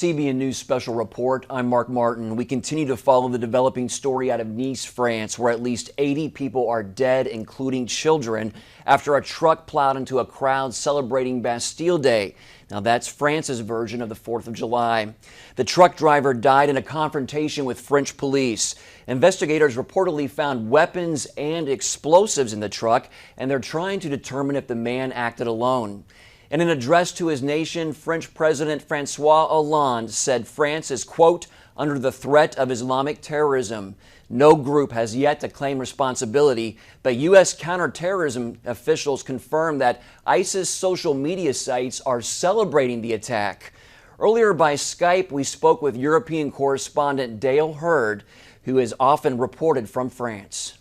CBN News Special Report. I'm Mark Martin. We continue to follow the developing story out of Nice, France, where at least 80 people are dead, including children, after a truck plowed into a crowd celebrating Bastille Day. Now, that's France's version of the 4th of July. The truck driver died in a confrontation with French police. Investigators reportedly found weapons and explosives in the truck, and they're trying to determine if the man acted alone. In an address to his nation, French President Francois Hollande said France is, quote, under the threat of Islamic terrorism. No group has yet to claim responsibility, but U.S. counterterrorism officials confirmed that ISIS social media sites are celebrating the attack. Earlier by Skype, we spoke with European correspondent Dale Hurd, who has often reported from France.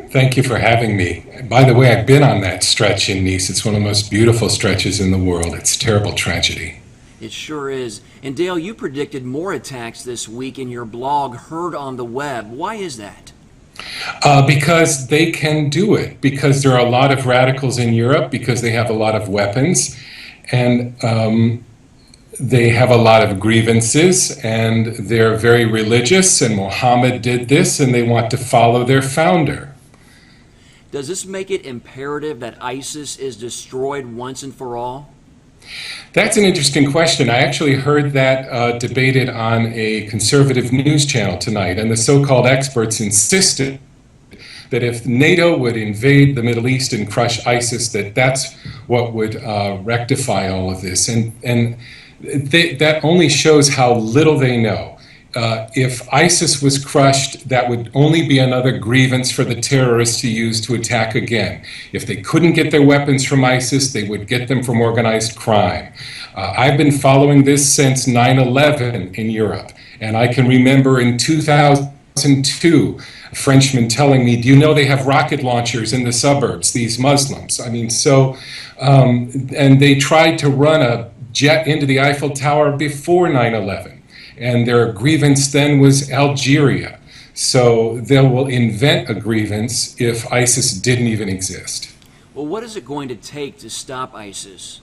Thank you for having me. By the way, I've been on that stretch in Nice. It's one of the most beautiful stretches in the world. It's a terrible tragedy. It sure is. And Dale, you predicted more attacks this week in your blog, Hurd on the Web. Why is that? Because they can do it. Because there are a lot of radicals in Europe, because they have a lot of weapons, and they have a lot of grievances, and they're very religious, and Mohammed did this, and they want to follow their founder. Does this make it imperative that ISIS is destroyed once and for all? That's an interesting question. I actually heard that debated on a conservative news channel tonight, and the so-called experts insisted that if NATO would invade the Middle East and crush ISIS, that's what would rectify all of this. And that only shows how little they know. If ISIS was crushed, that would only be another grievance for the terrorists to use to attack again. If they couldn't get their weapons from ISIS, they would get them from organized crime. I've been following this since 9/11 in Europe, and I can remember in 2002, a Frenchman telling me, do you know they have rocket launchers in the suburbs, these Muslims? I mean, and they tried to run a jet into the Eiffel Tower before 9/11. And their grievance then was Algeria. So they will invent a grievance if ISIS didn't even exist. Well, what is it going to take to stop ISIS?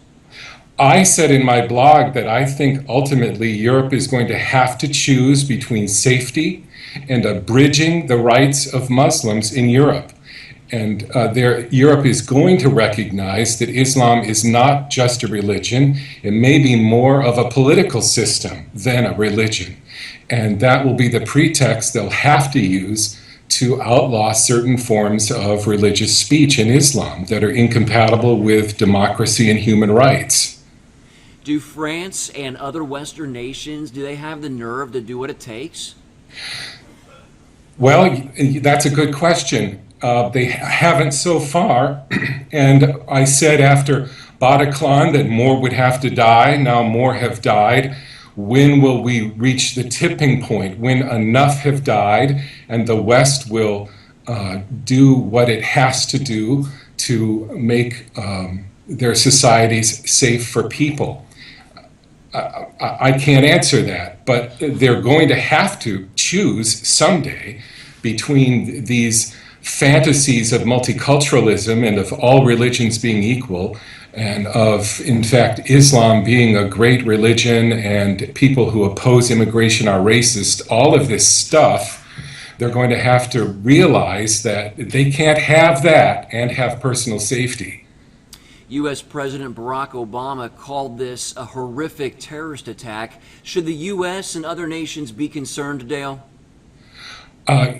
I said in my blog that I think ultimately Europe is going to have to choose between safety and abridging the rights of Muslims in Europe. And Europe is going to recognize that Islam is not just a religion. It may be more of a political system than a religion. And that will be the pretext they'll have to use to outlaw certain forms of religious speech in Islam that are incompatible with democracy and human rights. Do France and other Western nations, do they have the nerve to do what it takes? Well, that's a good question. They haven't so far, and I said after Bataclan that more would have to die. Now more have died. When will we reach the tipping point? When enough have died and the West will do what it has to do to make their societies safe for people? I can't answer that, but they're going to have to choose someday between these fantasies of multiculturalism and of all religions being equal, and of, in fact, Islam being a great religion and people who oppose immigration are racist, all of this stuff, they're going to have to realize that they can't have that and have personal safety. U.S. President Barack Obama called this a horrific terrorist attack. Should the U.S. and other nations be concerned, Dale?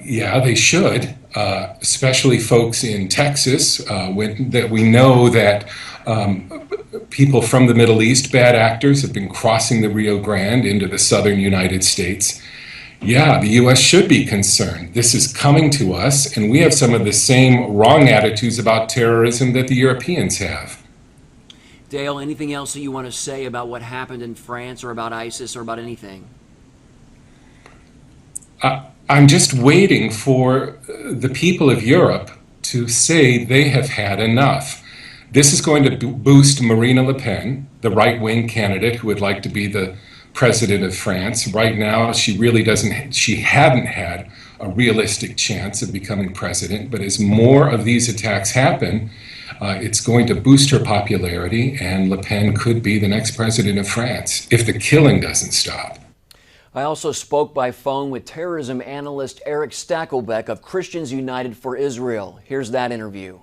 Yeah, they should, especially folks in Texas, that we know that people from the Middle East, bad actors, have been crossing the Rio Grande into the southern United States. Yeah, the U.S. should be concerned. This is coming to us, and we have some of the same wrong attitudes about terrorism that the Europeans have. Dale, anything else that you want to say about what happened in France or about ISIS or about anything? I'm just waiting for the people of Europe to say they have had enough. This is going to boost Marine Le Pen, the right-wing candidate who would like to be the president of France. Right now, she hadn't had a realistic chance of becoming president, but as more of these attacks happen, It's going to boost her popularity, and Le Pen could be the next president of France if the killing doesn't stop. I also spoke by phone with terrorism analyst Eric Stakelbeck of Christians United for Israel. Here's that interview.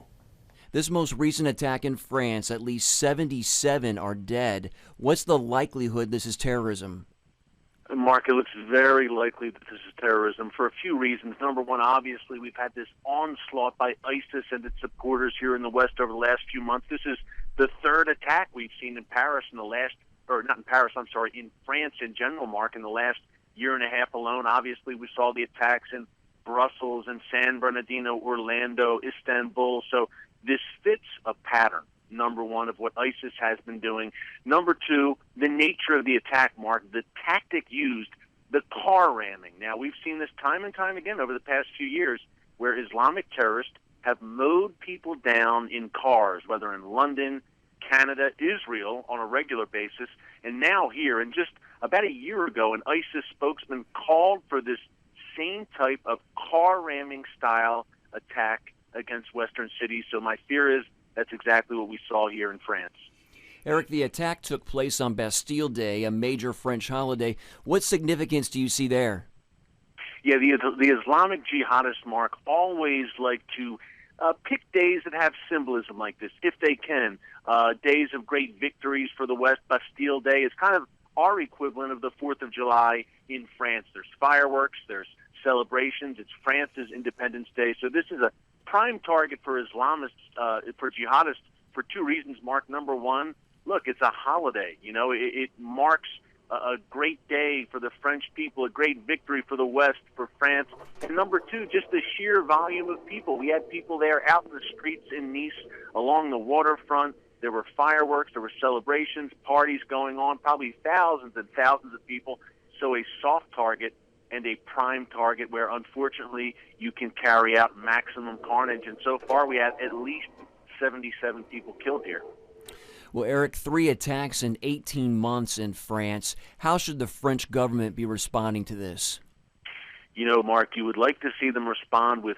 This most recent attack in France, at least 77 are dead. What's the likelihood this is terrorism? Mark, it looks very likely that this is terrorism for a few reasons. Number one, obviously, we've had this onslaught by ISIS and its supporters here in the West over the last few months. This is the third attack we've seen in Paris in the last, or not in Paris, I'm sorry, in France in general, Mark, in the last year and a half alone. Obviously, we saw the attacks in Brussels and San Bernardino, Orlando, Istanbul. So this fits a pattern, number one, of what ISIS has been doing. Number two, the nature of the attack, Mark, the tactic used, the car ramming. Now, we've seen this time and time again over the past few years where Islamic terrorists have mowed people down in cars, whether in London, Canada, Israel, on a regular basis, and now here. And just about a year ago, an ISIS spokesman called for this same type of car ramming style attack against Western cities. So my fear is that's exactly what we saw here in France. Eric, the attack took place on Bastille Day, a major French holiday. What significance do you see there? Yeah, the Islamic jihadists, Mark, always like to pick days that have symbolism like this, if they can. Days of great victories for the West. Bastille Day is kind of our equivalent of the 4th of July in France. There's fireworks, there's celebrations. It's France's Independence Day. So this is a prime target for Islamists, for jihadists, for two reasons, Mark. Number one, look, it's a holiday. You know, it marks a great day for the French people, a great victory for the West, for France. And number two, just the sheer volume of people. We had people there out in the streets in Nice, along the waterfront. There were fireworks, there were celebrations, parties going on, probably thousands and thousands of people. So a soft target and a prime target where, unfortunately, you can carry out maximum carnage. And so far, we have at least 77 people killed here. Well, Eric, 3 attacks in 18 months in France. How should the French government be responding to this? You know, Mark, you would like to see them respond with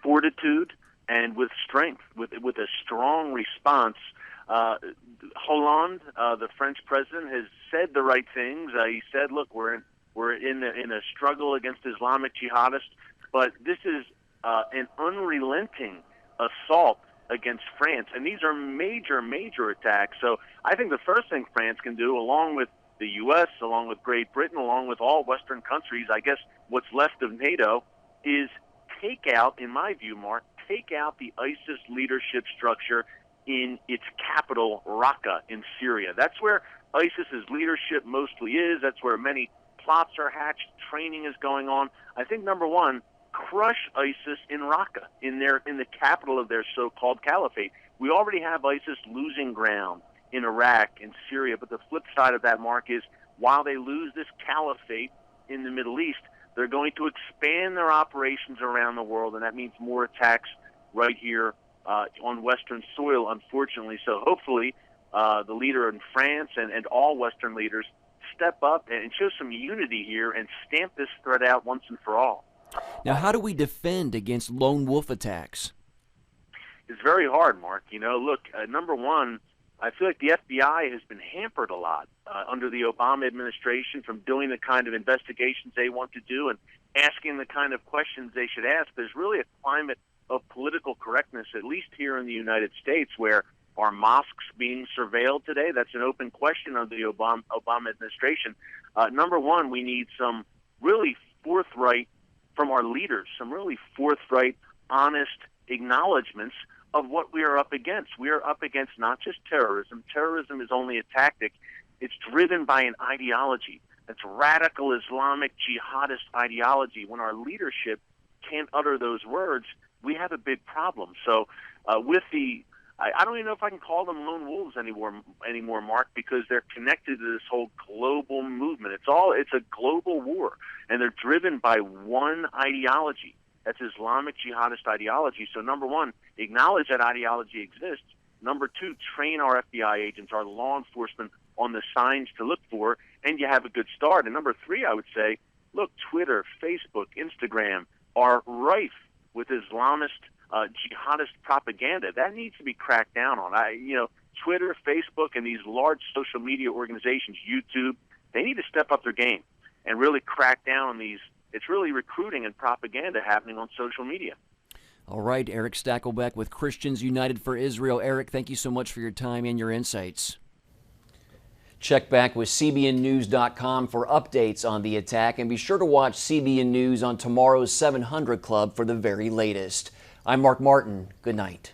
fortitude and with strength, with a strong response. Hollande, the French president, has said the right things. He said, look, we're in a struggle against Islamic jihadists, but this is an unrelenting assault against France, and these are major, major attacks. So I think the first thing France can do, along with the U.S., along with Great Britain, along with all Western countries, I guess what's left of NATO, is take out, in my view, Mark, take out the ISIS leadership structure in its capital, Raqqa, in Syria. That's where ISIS's leadership mostly is. That's where many plots are hatched, training is going on. I think, number one, crush ISIS in Raqqa, in the capital of their so-called caliphate. We already have ISIS losing ground in Iraq and Syria, but the flip side of that, Mark, is while they lose this caliphate in the Middle East, they're going to expand their operations around the world, and that means more attacks right here on Western soil, unfortunately. So hopefully the leader in France and all Western leaders step up and show some unity here and stamp this threat out once and for all. Now, how do we defend against lone wolf attacks? It's very hard, Mark. You know, look, number one, I feel like the FBI has been hampered a lot under the Obama administration from doing the kind of investigations they want to do and asking the kind of questions they should ask. There's really a climate of political correctness, at least here in the United States, where are mosques being surveilled today? That's an open question under the Obama administration. Number one, we need some really forthright, from our leaders, some really forthright, honest acknowledgments of what we are up against. We are up against not just terrorism. Terrorism is only a tactic. It's driven by an ideology. That's radical Islamic jihadist ideology. When our leadership can't utter those words, we have a big problem. So with the I don't even know if I can call them lone wolves anymore, Mark, because they're connected to this whole global movement. It's a global war, and they're driven by one ideology. That's Islamic jihadist ideology. So number one, acknowledge that ideology exists. Number two, train our FBI agents, our law enforcement, on the signs to look for, and you have a good start. And number three, I would say, look, Twitter, Facebook, Instagram are rife with Islamist jihadist propaganda. That needs to be cracked down on. Twitter, Facebook, and these large social media organizations, YouTube, they need to step up their game and really crack down on these. It's really recruiting and propaganda happening on social media. All right, Eric Stakelbeck with Christians United for Israel. Eric, thank you so much for your time and your insights. Check back with CBNNews.com for updates on the attack, and be sure to watch CBN News on tomorrow's 700 Club for the very latest. I'm Mark Martin. Good night.